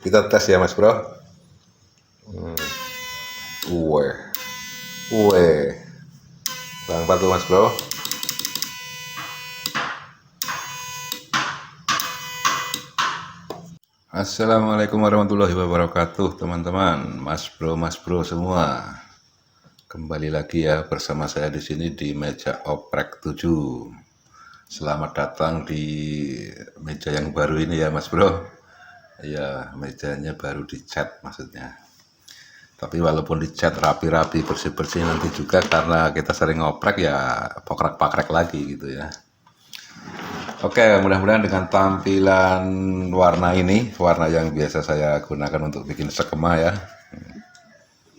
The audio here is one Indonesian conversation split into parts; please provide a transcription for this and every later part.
Kita tes ya Mas Bro. Weh, weh, bang tuh Mas Bro. Assalamualaikum warahmatullahi wabarakatuh teman-teman, Mas Bro semua. Kembali lagi ya bersama saya di sini di meja oprek 7. Selamat datang di meja yang baru ini ya Mas Bro. Ya, mejanya baru dicat maksudnya. Tapi walaupun dicat rapi-rapi, bersih-bersih nanti juga karena kita sering ngoprek ya pokrek-pakrek lagi gitu ya. Oke, mudah-mudahan dengan tampilan warna ini, warna yang biasa saya gunakan untuk bikin skema ya,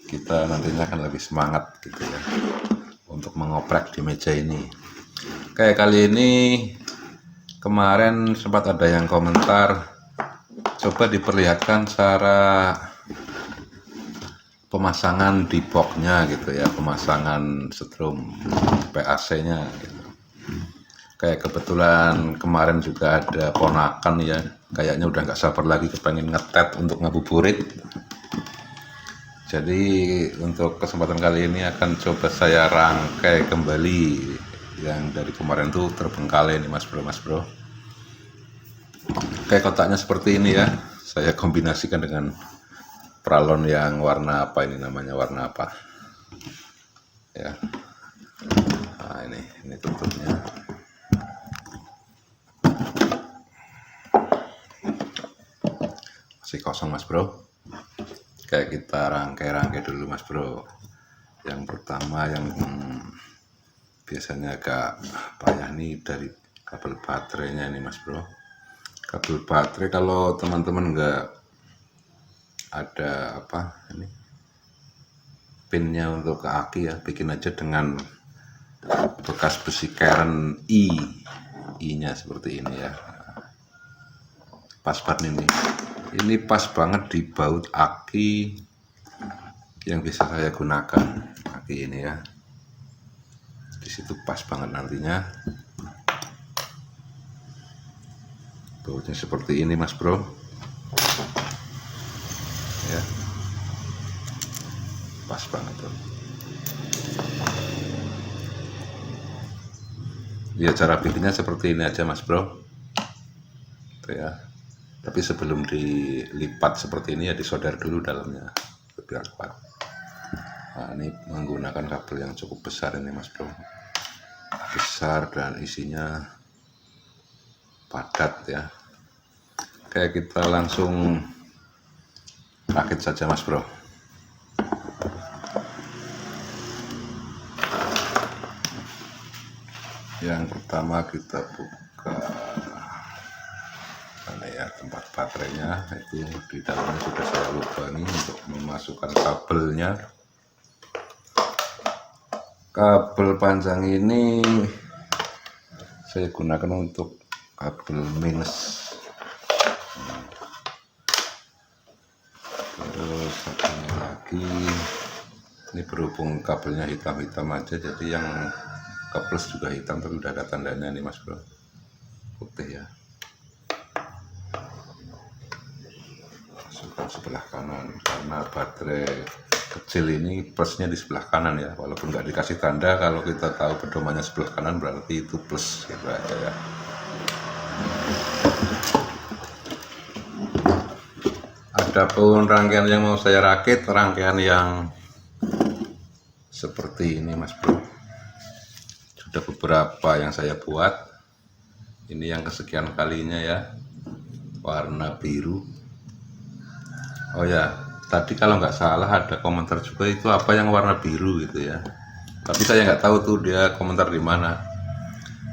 kita nantinya akan lebih semangat gitu ya untuk mengoprek di meja ini. Oke, kali ini kemarin sempat ada yang komentar, coba diperlihatkan cara pemasangan di boxnya gitu ya, pemasangan setrum PAC-nya gitu. Kayak kebetulan kemarin juga ada ponakan ya, kayaknya udah nggak sabar lagi kepengen ngetet untuk ngabuburit. Jadi untuk kesempatan kali ini akan coba saya rangkai kembali yang dari kemarin tuh terbengkalai nih Mas Bro. Kayak kotaknya seperti ini ya, saya kombinasikan dengan pralon yang warna apa ini namanya, warna apa ya. Nah ini tutupnya. Masih kosong Mas Bro. Kayak kita rangkai dulu Mas Bro. Yang pertama yang biasanya agak payah nih dari kabel baterainya ini Mas Bro. Kabel baterai kalau teman-teman nggak ada apa ini pinnya untuk ke aki ya, bikin aja dengan bekas besi keren I nya seperti ini ya. Pas banget ini pas banget di baut aki yang bisa saya gunakan, aki ini ya. Di situ pas banget nantinya. Bautnya seperti ini Mas Bro ya, pas banget tuh ya. Cara bikinnya seperti ini aja Mas Bro tuh ya. Tapi sebelum dilipat seperti ini ya disolder dulu dalamnya biar kuat. Nah ini menggunakan kabel yang cukup besar ini Mas Bro, besar dan isinya padat ya. Kayak kita langsung rakit saja Mas Bro. Yang pertama kita buka mana ya tempat baterainya, itu di dalamnya sudah saya lubangi untuk memasukkan kabelnya. Kabel panjang ini saya gunakan untuk kabel minus. Terus satunya lagi ini berhubung kabelnya hitam-hitam aja, jadi yang ke plus juga hitam tapi udah ada tandanya nih Mas Bro, putih ya. Masukkan sebelah kanan karena baterai kecil ini plusnya di sebelah kanan ya, walaupun nggak dikasih tanda. Kalau kita tahu pedomannya sebelah kanan berarti itu plus gitu aja ya. Adapun rangkaian yang mau saya rakit, rangkaian yang seperti ini Mas Bro. Sudah beberapa yang saya buat, ini yang kesekian kalinya ya, warna biru. Oh ya, tadi kalau nggak salah ada komentar juga itu apa yang warna biru gitu ya, tapi saya nggak tahu tuh dia komentar di mana,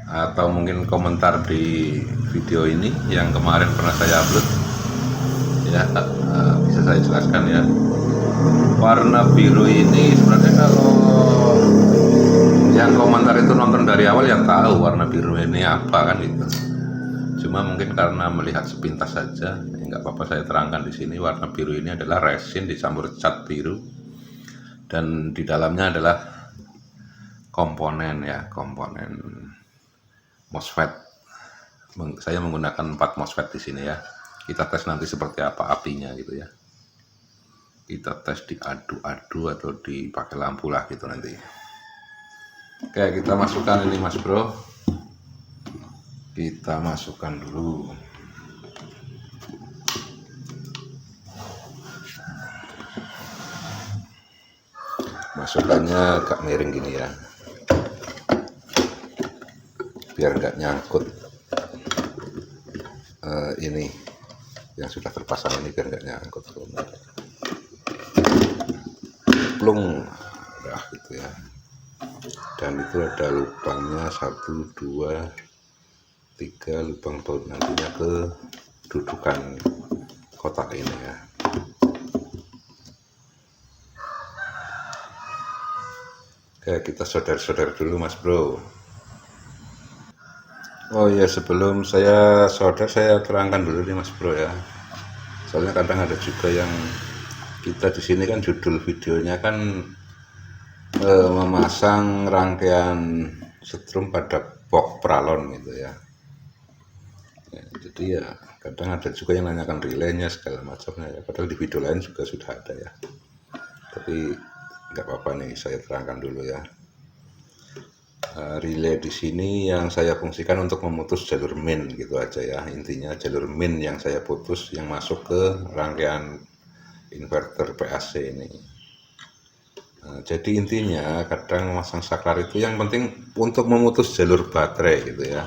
atau mungkin komentar di video ini yang kemarin pernah saya upload ya. Bisa saya jelaskan ya, warna biru ini sebenarnya kalau yang komentar itu nonton dari awal yang tahu warna biru ini apa kan gitu. Cuma mungkin karena melihat sepintas saja, ya nggak apa-apa saya terangkan di sini. Warna biru ini adalah resin dicampur cat biru, dan di dalamnya adalah komponen ya, komponen MOSFET. Saya menggunakan 4 MOSFET di sini ya. Kita tes nanti seperti apa apinya gitu ya. Kita tes diadu-adu atau dipakai lampu lah gitu nanti. Oke, kita masukkan ini Mas Bro. Kita masukkan dulu. Masukannya agak miring gini ya, biar nggak nyangkut ini yang sudah terpasang ini, biar nggak nyangkut plung, nah gitu ya. Dan itu ada lubangnya 1, 2, 3 lubang baut nantinya ke dudukan kotak ini ya. Oke, kita solder-solder dulu Mas Bro. Oh ya, sebelum saya solder saya terangkan dulu nih Mas Bro ya. Soalnya kadang ada juga yang kita di sini kan judul videonya kan memasang rangkaian setrum pada box pralon gitu ya. Jadi ya kadang ada juga yang nanyakan relaynya segala macamnya ya. Padahal di video lain juga sudah ada ya. Tapi nggak apa-apa nih, saya terangkan dulu ya. Relay di sini yang saya fungsikan untuk memutus jalur min gitu aja ya. Intinya jalur min yang saya putus yang masuk ke rangkaian inverter PAC ini. Jadi intinya kadang memasang saklar itu yang penting untuk memutus jalur baterai gitu ya.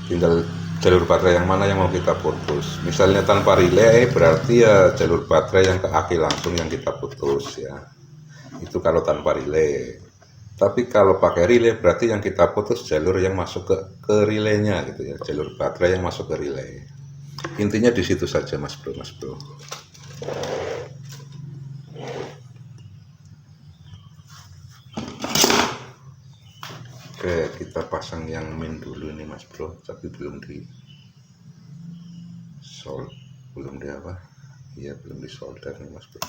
Tinggal jalur baterai yang mana yang mau kita putus. Misalnya tanpa relay berarti ya jalur baterai yang ke aki langsung yang kita putus ya. Itu kalau tanpa relay. Tapi kalau pakai relay berarti yang kita putus jalur yang masuk ke relaynya gitu ya, jalur baterai yang masuk ke relay. Intinya di situ saja Mas Bro, Mas Bro. Oke, kita pasang yang min dulu ini Mas Bro, tapi belum di belum di apa? Iya, belum di solder nih Mas Bro.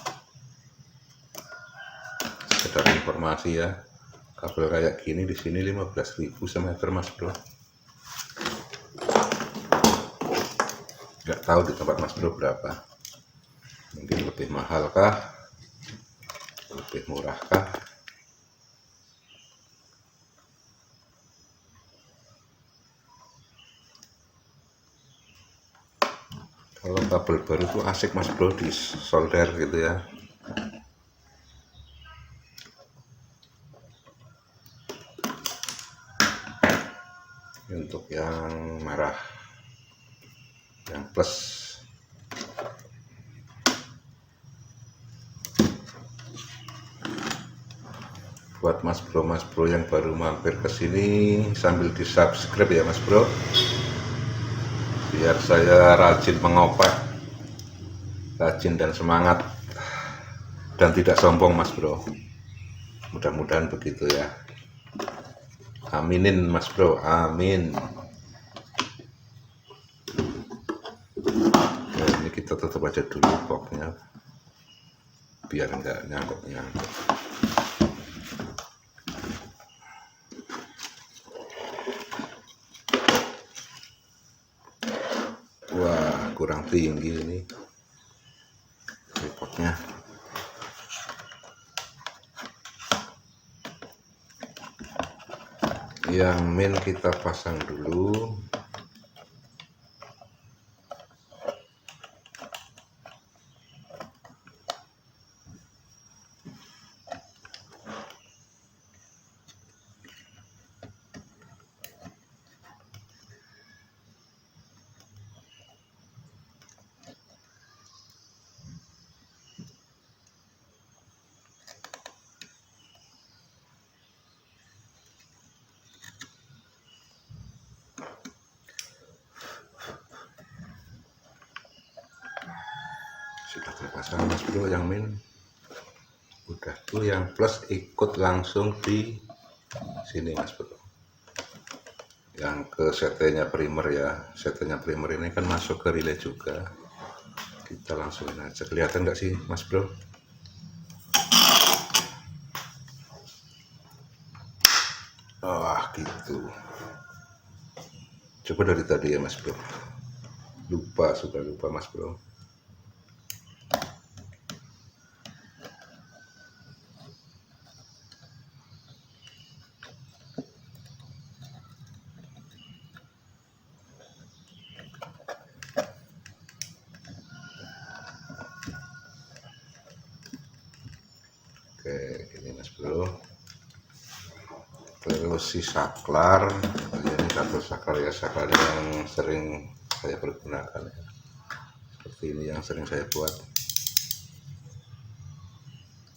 Sekedar informasi ya. Kabel kayak gini di sini 15.000 semeter Mas Bro. Nggak tahu di tempat Mas Bro berapa. Mungkin lebih mahal kah? Lebih murah kah? Kalau kabel baru tuh asik Mas Bro di solder gitu ya. Untuk yang merah, yang plus, buat Mas Bro yang baru mampir ke sini sambil di subscribe ya Mas Bro, biar saya rajin mengopak, rajin dan semangat dan tidak sombong Mas Bro. Mudah-mudahan begitu ya. Aminin Mas Bro, amin. Nah, ini kita tutup aja dulu boxnya biar enggak nyangkut-nyangkut. Wah, kurang tinggi ini boxnya. Yang min kita pasang dulu. Sudah terpasang Mas Bro yang min, udah tuh yang plus ikut langsung di sini Mas Bro. Yang ke CT-nya primer ya, CT-nya primer ini kan masuk ke relay juga. Kita langsungin aja, kelihatan nggak sih Mas Bro? Wah gitu. Coba dari tadi ya Mas Bro. sudah lupa Mas Bro. Oke, ini Mas Bro. Terus si saklar, ini satu saklar ya, saklar yang sering saya pergunakan ya. Seperti ini yang sering saya buat.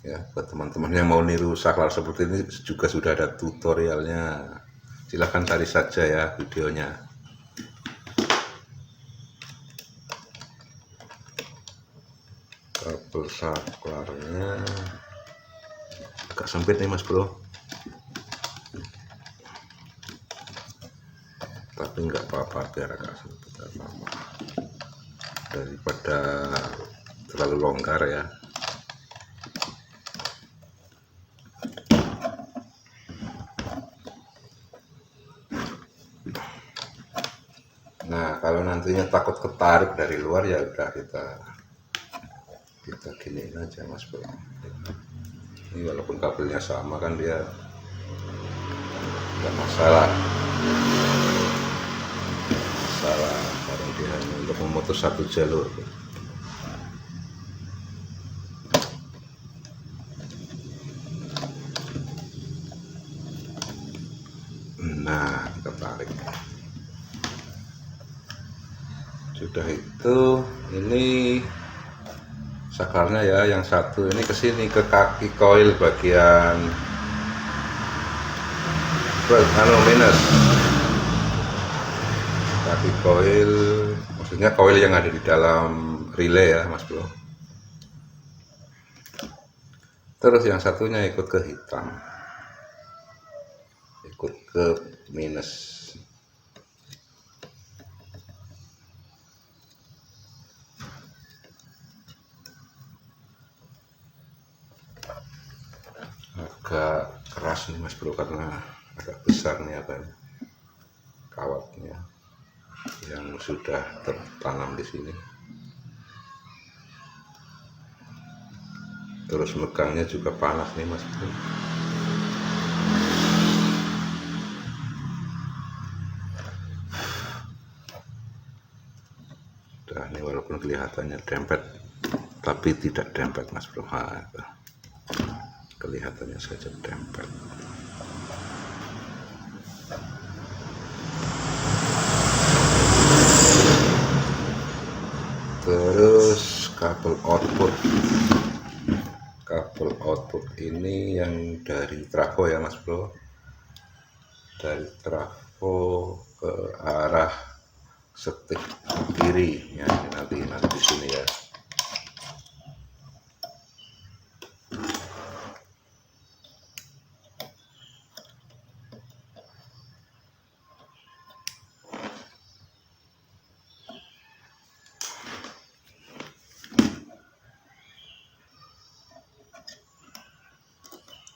Ya, buat teman-teman yang mau niru saklar seperti ini juga sudah ada tutorialnya. Silahkan cari saja ya videonya. Kabel saklarnya agak sempit nih Mas Bro, tapi nggak apa-apa, biar agak sempit nggak apa-apa, daripada terlalu longgar ya. Nah, kalau nantinya takut ketarik dari luar ya udah kita giniin aja Mas Bro. Ini walaupun kabelnya sama kan dia nggak masalah karena dia hanya untuk memutus satu jalur. Nah, kita tarik. Sudah itu, ini saklarnya ya, yang satu ini ke sini ke kaki koil bagian minus. Kaki koil, maksudnya koil yang ada di dalam relay ya Mas Bro. Terus yang satunya ikut ke hitam, ikut ke minus. Agak keras nih Mas Bro karena agak besar nih apa kawatnya yang sudah tertanam di sini. Terus megangnya juga panas nih Mas Bro. Udah nih, walaupun kelihatannya dempet tapi tidak dempet Mas Bro. Kelihatannya saja dempet. Terus kabel output ini yang dari trafo ya Mas Bro, dari trafo ke arah setik kiri ya, nanti di sini ya.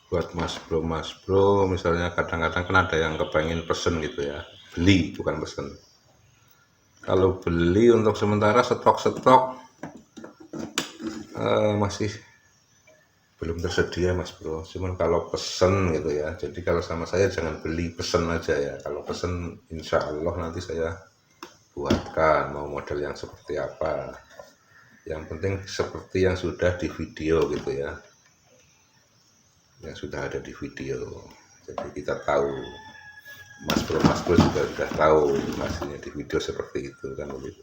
Buat Mas Bro misalnya kadang-kadang kan ada yang kepengen pesen gitu ya, beli bukan pesen. Kalau beli untuk sementara stok masih belum tersedia Mas Bro, cuman kalau pesen gitu ya, jadi kalau sama saya jangan beli, pesen aja ya. Kalau pesen insya Allah nanti saya buatkan mau model yang seperti apa, yang penting seperti yang sudah di video gitu ya, yang sudah ada di video, jadi kita tahu, Mas Bro juga sudah tahu hasilnya di video seperti itu kan begitu.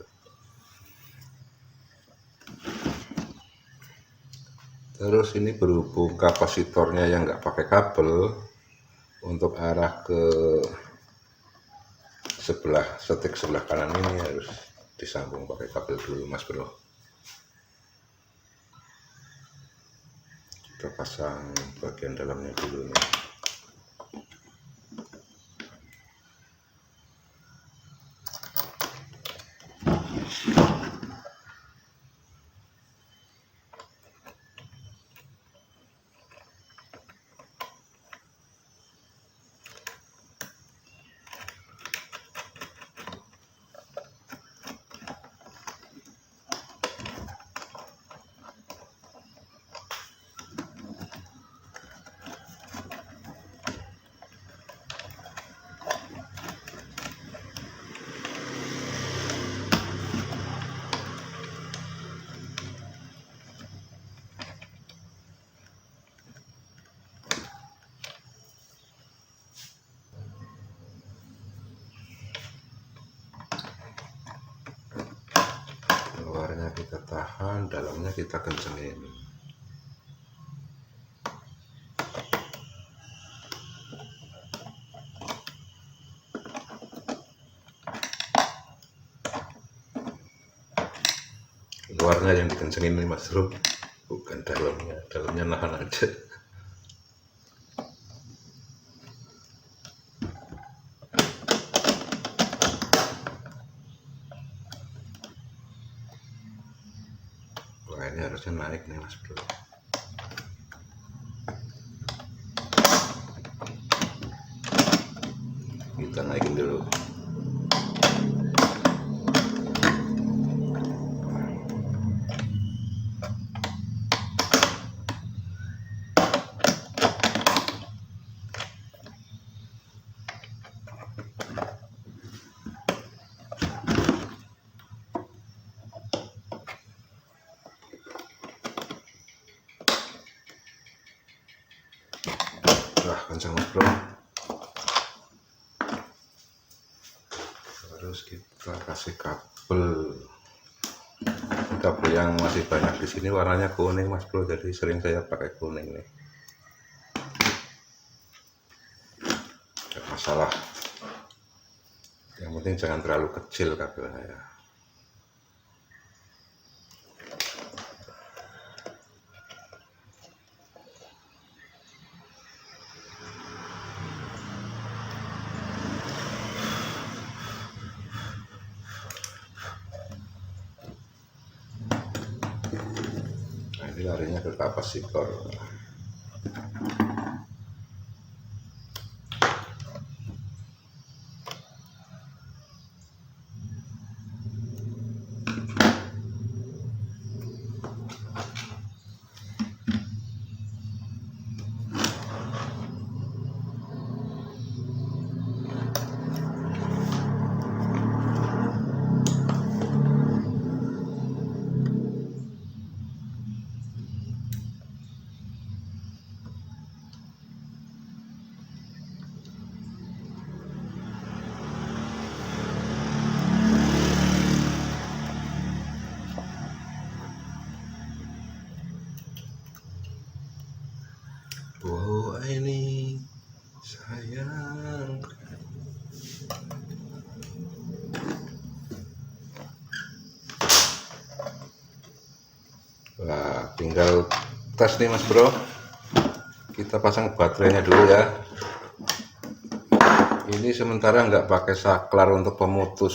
Terus ini berhubung kapasitornya yang nggak pakai kabel, untuk arah ke setik sebelah kanan ini harus disambung pakai kabel dulu Mas Bro. Kita pasang bagian dalamnya dulu nih. kita tahan, dalamnya kita kencengin. Luarnya yang dikencengin ini Mas Bro, bukan dalamnya. Dalamnya nahan aja. Wah, ini harusnya naik nih Mas Bro. Kita naikin dulu. Wah, kencang Mas Bro. Terus kita kasih kabel. Kabel yang masih banyak di sini warnanya kuning Mas Bro, jadi sering saya pakai kuning nih. Gak masalah, yang penting jangan terlalu kecil kabelnya ya. Nah, ini larinya ke kapasitor. Oh ini sayang. Wah, tinggal tes nih Mas Bro. Kita pasang baterainya dulu ya. Ini sementara nggak pakai saklar untuk pemutus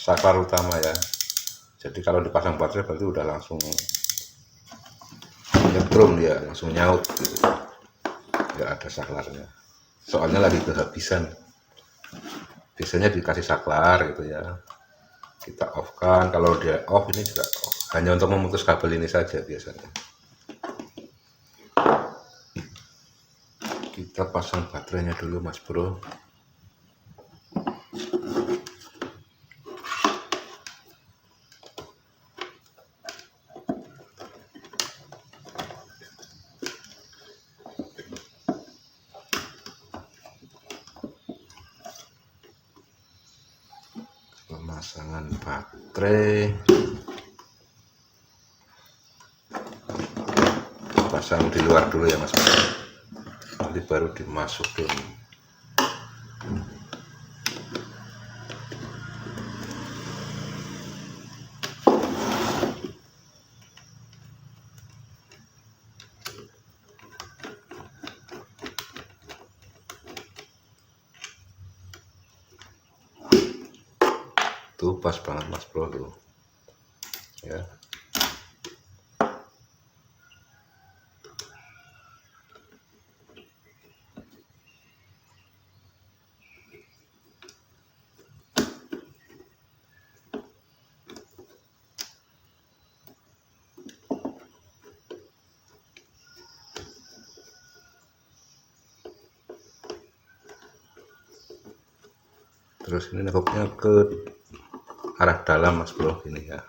saklar utama ya. Jadi kalau dipasang baterai berarti udah langsung nyetrum dia, langsung nyaut gitu. Nggak ada saklarnya. Soalnya lagi kehabisan. Biasanya dikasih saklar gitu ya. Kita off kan, kalau dia off ini juga off. Hanya untuk memutus kabel ini saja biasanya. Kita pasang baterainya dulu Mas Bro. Pemasangan baterai, pasang di luar dulu ya Mas Bro, nanti baru dimasukin. Tuh pas banget Mas Bro tuh ya. Terus ini nekuknya ke arah dalam Mas Bro ini ya.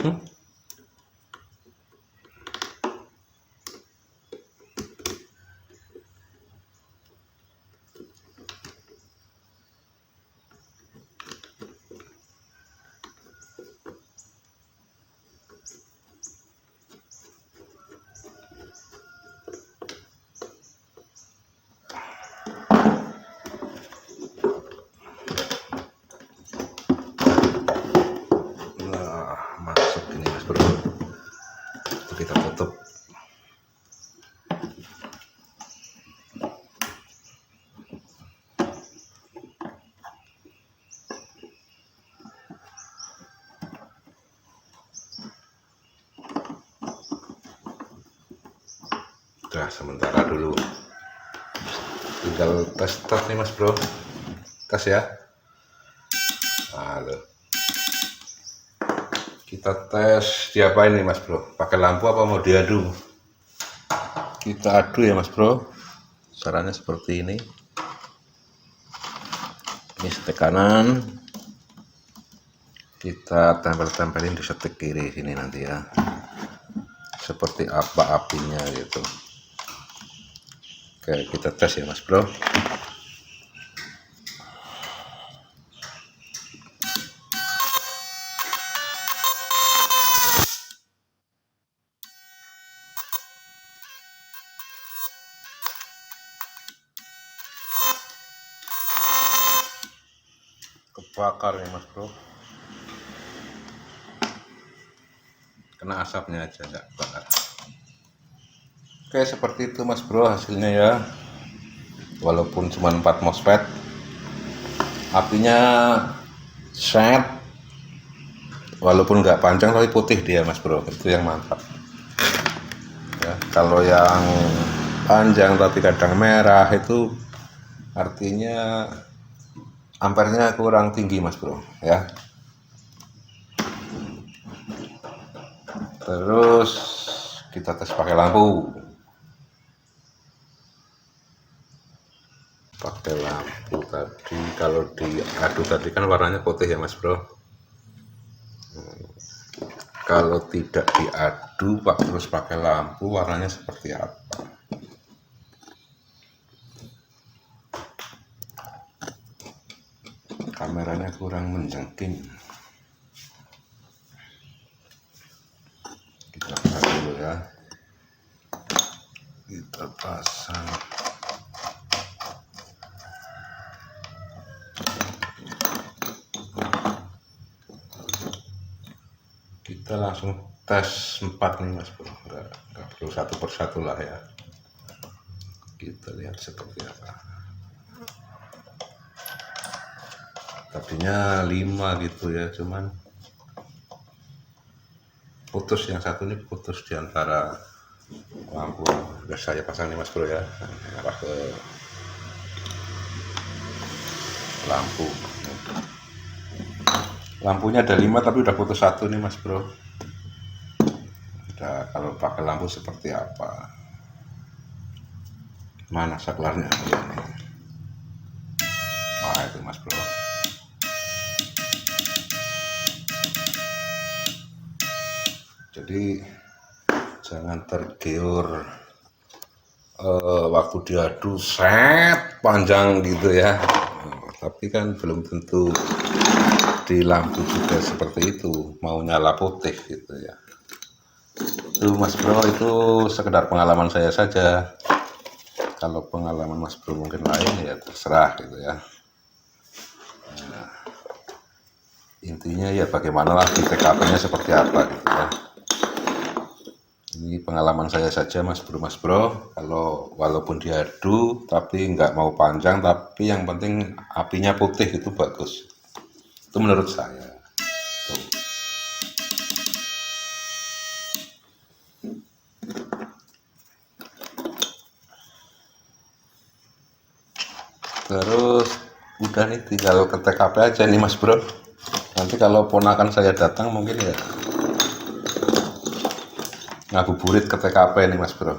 Nah, masuk ini Mas Bro. Kita tutup. Udah sementara dulu, tinggal tes nih Mas Bro, tes ya. Halo, kita tes diapain nih Mas Bro, pakai lampu apa mau diadu? Kita adu ya Mas Bro, caranya seperti ini setik kanan kita tempelin di setik kiri sini nanti ya, seperti apa apinya gitu. Oke, kita tes ya Mas Bro. Kebakar ya Mas Bro, kena asapnya aja enggak bakar. Oke, seperti itu Mas Bro hasilnya ya. Walaupun cuma 4 MOSFET, apinya set, walaupun nggak panjang tapi putih dia Mas Bro, itu yang mantap ya. Kalau yang panjang tapi kadang merah itu artinya ampernya kurang tinggi Mas Bro ya. Terus kita tes pakai lampu. Pakai lampu tadi, kalau diadu tadi kan warnanya putih ya Mas Bro. Kalau tidak diadu Pak, terus pakai lampu warnanya seperti apa? Kameranya kurang menjangking. Kita pasang dulu ya. Kita pasang. Kita langsung tes 4 nih Mas Bro, nggak perlu satu persatu lah ya. Kita lihat seperti apa. Tadinya 5 gitu ya, cuman putus, yang satu ini putus di antara lampu. Udah saya pasang nih Mas Bro ya, arah ke lampu. Lampunya ada 5 tapi udah putus satu nih Mas Bro. Udah, kalau pakai lampu seperti apa? Mana saklarnya? Wah, itu Mas Bro. Jadi jangan tergiur waktu diadu set panjang gitu ya. Tapi kan belum tentu di lampu juga seperti itu, mau nyala putih gitu ya. Itu Mas Bro, itu sekedar pengalaman saya saja. Kalau pengalaman Mas Bro mungkin lain ya terserah gitu ya. Nah, intinya ya bagaimana di TKP-nya seperti apa gitu ya. Ini pengalaman saya saja Mas Bro. Kalau walaupun diadu tapi nggak mau panjang, tapi yang penting apinya putih itu bagus. Itu menurut saya. Tuh. Terus udah nih, tinggal ke TKP aja nih Mas Bro. Nanti kalau ponakan saya datang mungkin ya ngabuburit ke TKP nih Mas Bro.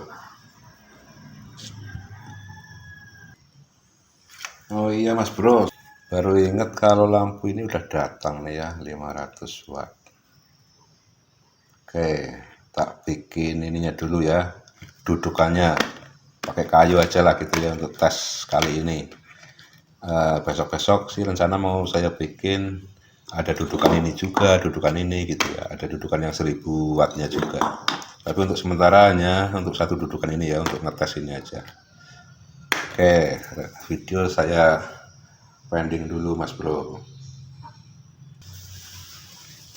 Oh iya Mas Bro, baru inget kalau lampu ini udah datang nih ya, 500 watt. Oke, tak bikin ininya dulu ya, dudukannya pakai kayu aja lah gitu ya untuk tes kali ini. Besok-besok sih rencana mau saya bikin ada dudukan ini juga, dudukan ini gitu ya, ada dudukan yang 1000 wattnya juga. Tapi untuk sementara hanya untuk satu dudukan ini ya, untuk ngetes ini aja. Oke, video saya pending dulu Mas Bro.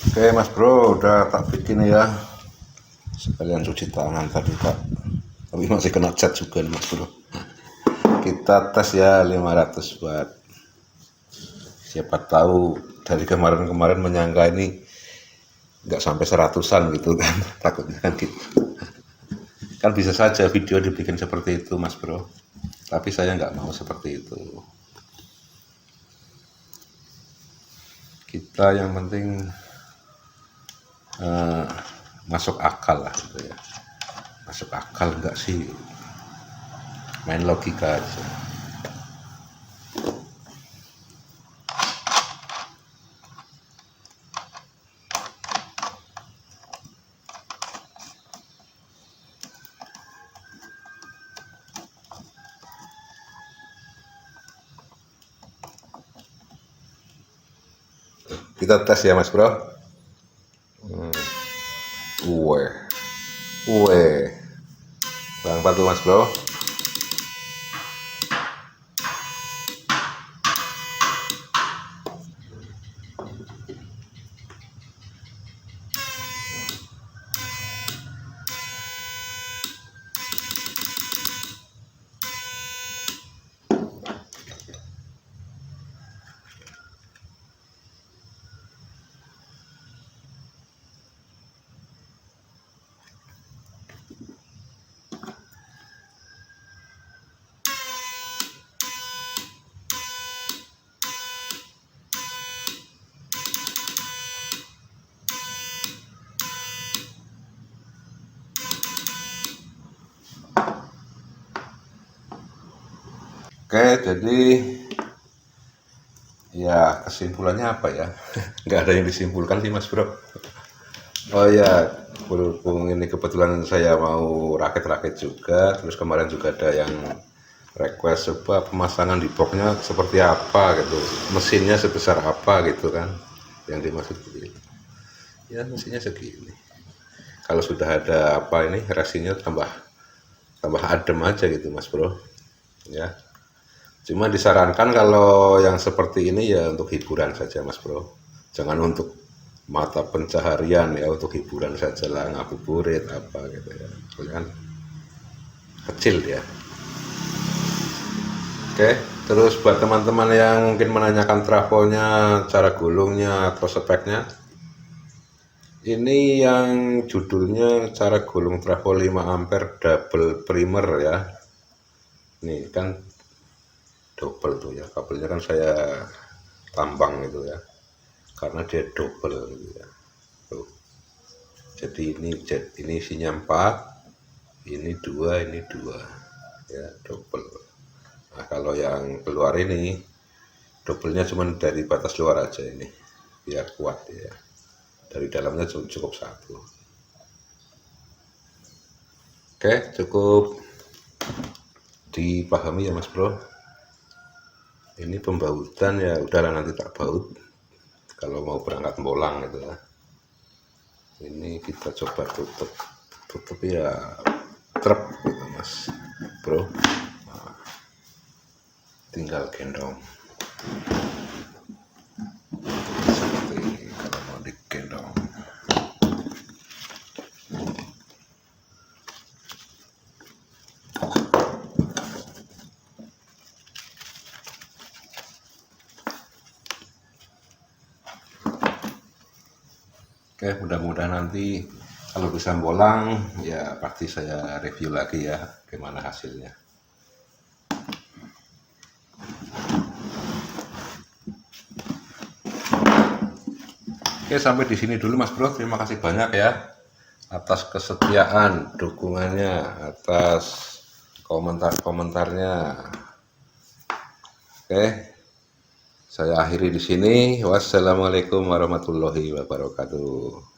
Oke Mas Bro, udah tak bikin ya. Sekalian cuci tangan tadi Pak. Tapi masih kena cat juga nih Mas Bro. Kita tes ya 500 watt. Siapa tahu dari kemarin-kemarin menyangka ini nggak sampai 100-an gitu kan. Takutnya kan gitu. Kan bisa saja video dibikin seperti itu Mas Bro. Tapi saya nggak mau seperti itu. Kita yang penting masuk akal lah gitu ya. Masuk akal enggak sih, main logika aja. Kita tes ya Mas Bro. Weh, Bang Patu Mas Bro. Oke, jadi ya kesimpulannya apa ya? Nggak ada yang disimpulkan sih Mas Bro. Oh ya, berhubung ini kebetulan saya mau rakit-rakit juga, terus kemarin juga ada yang request coba pemasangan di boxnya seperti apa gitu, mesinnya sebesar apa gitu kan, yang dimaksud gitu. Ya mesinnya segini. Kalau sudah ada apa ini resinya tambah adem aja gitu Mas Bro. Ya. Cuma disarankan kalau yang seperti ini ya untuk hiburan saja Mas Bro. Jangan untuk mata pencaharian ya, untuk hiburan saja lah, ngabuburit apa gitu ya. Kan kecil ya. Oke, terus buat teman-teman yang mungkin menanyakan trafonya, cara gulungnya atau speknya, ini yang judulnya cara gulung trafo 5 ampere double primer ya. Ini kan double tuh ya, kabelnya kan saya tambang gitu ya, karena dia double gitu ya. Tuh. Jadi ini isinya 4, ini 2, ini 2 ya, double. Nah kalau yang keluar ini doublenya cuma dari batas luar aja ini, biar kuat ya. Dari dalamnya cukup 1. Oke, cukup dipahami ya Mas Bro. Ini pembautan ya udahlah, nanti tak baut kalau mau berangkat bolang gitu ya. Ini kita coba tutup ya, trep gitu Mas Bro. Nah, tinggal gendong seperti kalau mau digendong. Oke, mudah-mudahan nanti kalau bisa bolang ya pasti saya review lagi ya gimana hasilnya. Oke, sampai di sini dulu Mas Bro. Terima kasih banyak ya atas kesetiaan, dukungannya, atas komentar-komentarnya. Oke, saya akhiri di sini. Wassalamualaikum warahmatullahi wabarakatuh.